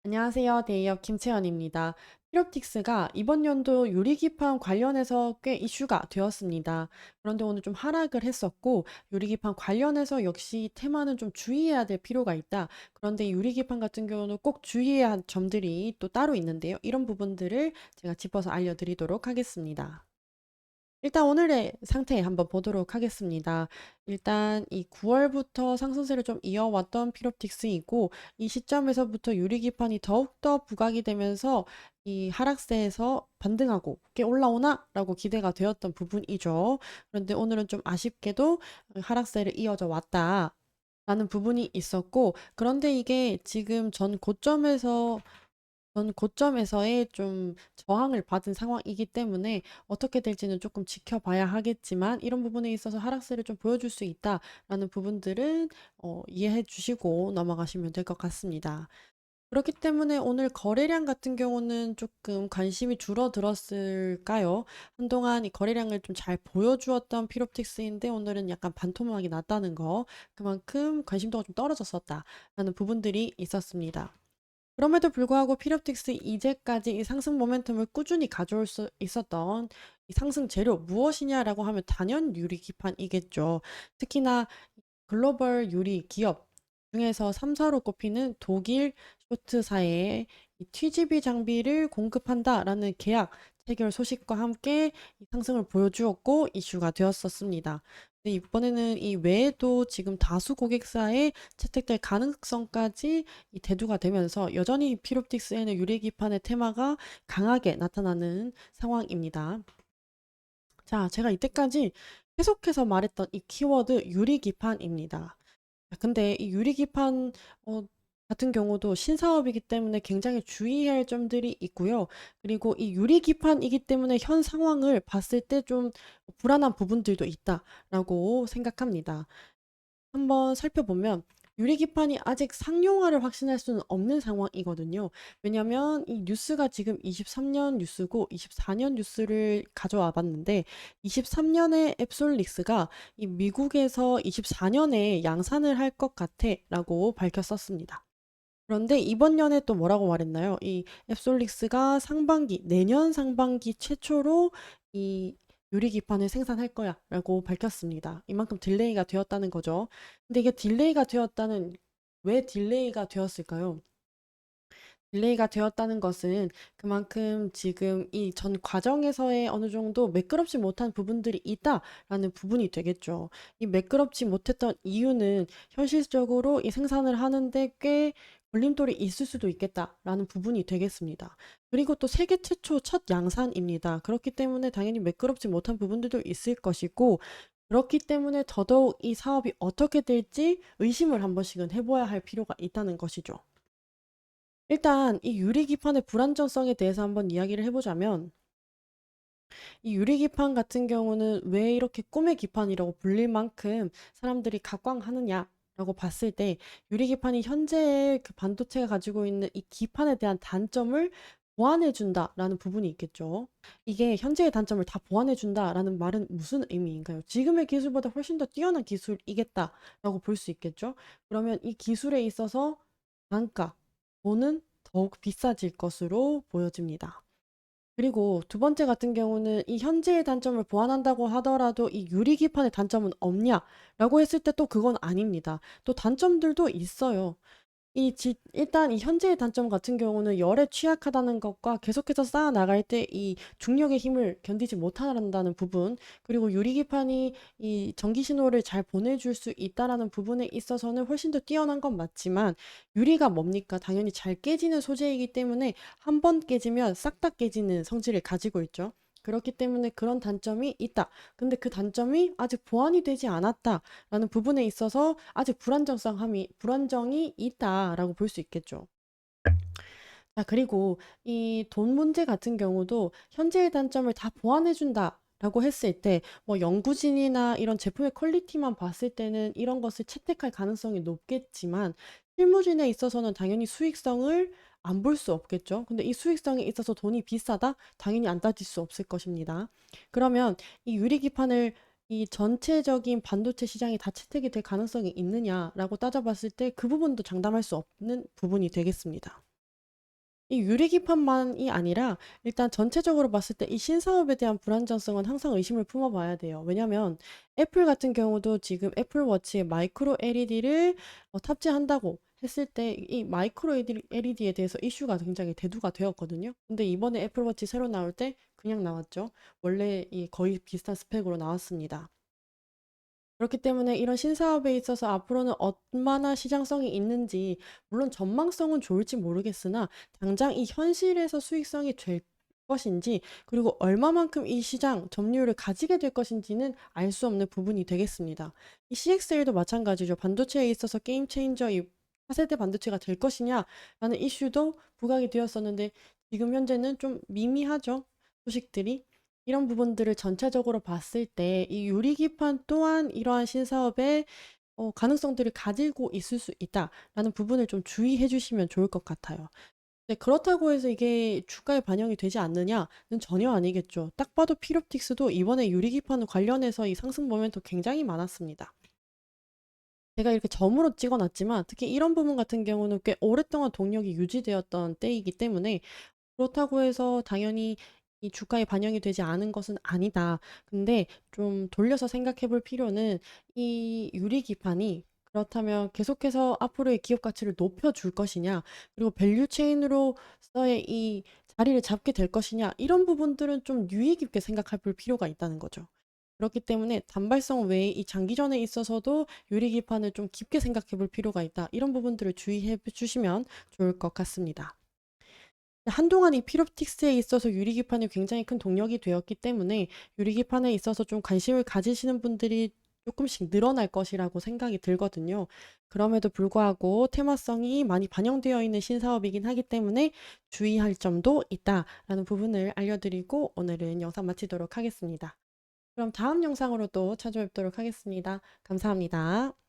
안녕하세요. 데이업 김채연입니다. 피롭틱스가 이번 연도 유리기판 관련해서 꽤 이슈가 되었습니다. 그런데 오늘 좀 하락을 했었고, 유리기판 관련해서 역시 테마는 좀 주의해야 될 필요가 있다. 그런데 유리기판 같은 경우는 꼭 주의해야 할 점들이 또 따로 있는데요. 이런 부분들을 제가 짚어서 알려드리도록 하겠습니다. 일단 오늘의 상태 한번 보도록 하겠습니다. 일단 이 9월부터 상승세를 좀 이어왔던 피롭틱스이고 이 시점에서부터 유리기판이 더욱더 부각이 되면서 이 하락세에서 반등하고 꽤 올라오나? 라고 기대가 되었던 부분이죠. 그런데 오늘은 좀 아쉽게도 하락세를 이어져 왔다. 라는 부분이 있었고, 그런데 이게 지금 전 고점에서의 좀 저항을 받은 상황이기 때문에 어떻게 될지는 조금 지켜봐야 하겠지만 이런 부분에 있어서 하락세를 좀 보여줄 수 있다라는 부분들은 이해해 주시고 넘어가시면 될 것 같습니다. 그렇기 때문에 오늘 거래량 같은 경우는 조금 관심이 줄어들었을까요? 한동안 이 거래량을 좀 잘 보여주었던 피롭틱스인데 오늘은 약간 반토막이 났다는 거, 그만큼 관심도가 좀 떨어졌었다라는 부분들이 있었습니다. 그럼에도 불구하고 피롭틱스 이제까지 이 상승 모멘텀을 꾸준히 가져올 수 있었던 이 상승 재료 무엇이냐라고 하면 단연 유리 기판이겠죠. 특히나 글로벌 유리 기업 중에서 3사로 꼽히는 독일 쇼트사의 이 TGV 장비를 공급한다라는 계약 체결 소식과 함께 이 상승을 보여주었고 이슈가 되었었습니다. 근데 이번에는 이 외에도 지금 다수 고객사에 채택될 가능성까지 이 대두가 되면서 여전히 피롭틱스에는 유리기판의 테마가 강하게 나타나는 상황입니다. 자, 제가 이때까지 계속해서 말했던 이 키워드 유리기판입니다. 근데 이 유리기판 어, 같은 경우도 신사업이기 때문에 굉장히 주의해야 할 점들이 있고요. 그리고 이 유리기판이기 때문에 현 상황을 봤을 때 좀 불안한 부분들도 있다라고 생각합니다. 한번 살펴보면 유리기판이 아직 상용화를 확신할 수는 없는 상황이거든요. 왜냐면 이 뉴스가 지금 23년 뉴스고 24년 뉴스를 가져와 봤는데 23년에 앱솔릭스가 이 미국에서 24년에 양산을 할 것 같아라고 밝혔었습니다. 그런데 이번 연에 또 뭐라고 말했나요? 이 앱솔릭스가 내년 상반기 최초로 이 유리기판을 생산할 거야라고 밝혔습니다. 이만큼 딜레이가 되었다는 거죠. 근데 이게 왜 딜레이가 되었을까요? 딜레이가 되었다는 것은 그만큼 지금 이 전 과정에서의 어느 정도 매끄럽지 못한 부분들이 있다라는 부분이 되겠죠. 이 매끄럽지 못했던 이유는 현실적으로 이 생산을 하는데 꽤 걸림돌이 있을 수도 있겠다라는 부분이 되겠습니다. 그리고 또 세계 최초 첫 양산입니다. 그렇기 때문에 당연히 매끄럽지 못한 부분들도 있을 것이고, 그렇기 때문에 더더욱 이 사업이 어떻게 될지 의심을 한 번씩은 해봐야 할 필요가 있다는 것이죠. 일단 이 유리기판의 불안정성에 대해서 한번 이야기를 해보자면 이 유리기판 같은 경우는 왜 이렇게 꿈의 기판이라고 불릴 만큼 사람들이 각광하느냐라고 봤을 때 유리기판이 현재의 그 반도체가 가지고 있는 이 기판에 대한 단점을 보완해준다라는 부분이 있겠죠. 이게 현재의 단점을 다 보완해준다라는 말은 무슨 의미인가요? 지금의 기술보다 훨씬 더 뛰어난 기술이겠다라고 볼 수 있겠죠. 그러면 이 기술에 있어서 단가, 돈은 더욱 비싸질 것으로 보여집니다. 그리고 두 번째 같은 경우는 이 현재의 단점을 보완한다고 하더라도 이 유리기판의 단점은 없냐라고 했을 때 또 그건 아닙니다. 또 단점들도 있어요. 일단 이 현재의 단점 같은 경우는 열에 취약하다는 것과 계속해서 쌓아 나갈 때 이 중력의 힘을 견디지 못한다는 부분, 그리고 유리기판이 이 전기 신호를 잘 보내줄 수 있다라는 부분에 있어서는 훨씬 더 뛰어난 건 맞지만, 유리가 뭡니까? 당연히 잘 깨지는 소재이기 때문에 한 번 깨지면 싹 다 깨지는 성질을 가지고 있죠. 그렇기 때문에 그런 단점이 있다. 근데 그 단점이 아직 보완이 되지 않았다라는 부분에 있어서 아직 불안정이 있다라고 볼 수 있겠죠. 자, 그리고 이 돈 문제 같은 경우도 현재의 단점을 다 보완해 준다라고 했을 때 뭐 연구진이나 이런 제품의 퀄리티만 봤을 때는 이런 것을 채택할 가능성이 높겠지만 실무진에 있어서는 당연히 수익성을 안 볼 수 없겠죠. 근데 이 수익성에 있어서 돈이 비싸다? 당연히 안 따질 수 없을 것입니다. 그러면 이 유리기판을 이 전체적인 반도체 시장이 다 채택이 될 가능성이 있느냐라고 따져봤을 때 그 부분도 장담할 수 없는 부분이 되겠습니다. 이 유리기판만이 아니라 일단 전체적으로 봤을 때 이 신사업에 대한 불안정성은 항상 의심을 품어봐야 돼요. 왜냐면 애플 같은 경우도 지금 애플워치에 마이크로 LED를 탑재한다고 했을 때 이 마이크로 LED에 대해서 이슈가 굉장히 대두가 되었거든요. 근데 이번에 애플워치 새로 나올 때 그냥 나왔죠. 원래 이 거의 비슷한 스펙으로 나왔습니다. 그렇기 때문에 이런 신사업에 있어서 앞으로는 얼마나 시장성이 있는지, 물론 전망성은 좋을지 모르겠으나 당장 이 현실에서 수익성이 될 것인지, 그리고 얼마만큼 이 시장 점유율을 가지게 될 것인지는 알 수 없는 부분이 되겠습니다. 이 CXL도 마찬가지죠. 반도체에 있어서 게임 체인저, 이 차세대 반도체가 될 것이냐라는 이슈도 부각이 되었었는데 지금 현재는 좀 미미하죠. 소식들이. 이런 부분들을 전체적으로 봤을 때 이 유리기판 또한 이러한 신사업의 가능성들을 가지고 있을 수 있다라는 부분을 좀 주의해 주시면 좋을 것 같아요. 근데 그렇다고 해서 이게 주가에 반영이 되지 않느냐는 전혀 아니겠죠. 딱 봐도 피롭틱스도 이번에 유리기판 관련해서 이 상승 모멘트 굉장히 많았습니다. 제가 이렇게 점으로 찍어 놨지만 특히 이런 부분 같은 경우는 꽤 오랫동안 동력이 유지되었던 때이기 때문에 그렇다고 해서 당연히 이 주가에 반영이 되지 않은 것은 아니다. 근데 좀 돌려서 생각해 볼 필요는 이 유리기판이 그렇다면 계속해서 앞으로의 기업 가치를 높여줄 것이냐, 그리고 밸류 체인으로서의 이 자리를 잡게 될 것이냐, 이런 부분들은 좀 유의 깊게 생각해 볼 필요가 있다는 거죠. 그렇기 때문에 단발성 외에 이 장기전에 있어서도 유리기판을 좀 깊게 생각해 볼 필요가 있다. 이런 부분들을 주의해 주시면 좋을 것 같습니다. 한동안 이 피롭틱스에 있어서 유리기판이 굉장히 큰 동력이 되었기 때문에 유리기판에 있어서 좀 관심을 가지시는 분들이 조금씩 늘어날 것이라고 생각이 들거든요. 그럼에도 불구하고 테마성이 많이 반영되어 있는 신사업이긴 하기 때문에 주의할 점도 있다라는 부분을 알려드리고 오늘은 영상 마치도록 하겠습니다. 그럼 다음 영상으로 또 찾아뵙도록 하겠습니다. 감사합니다.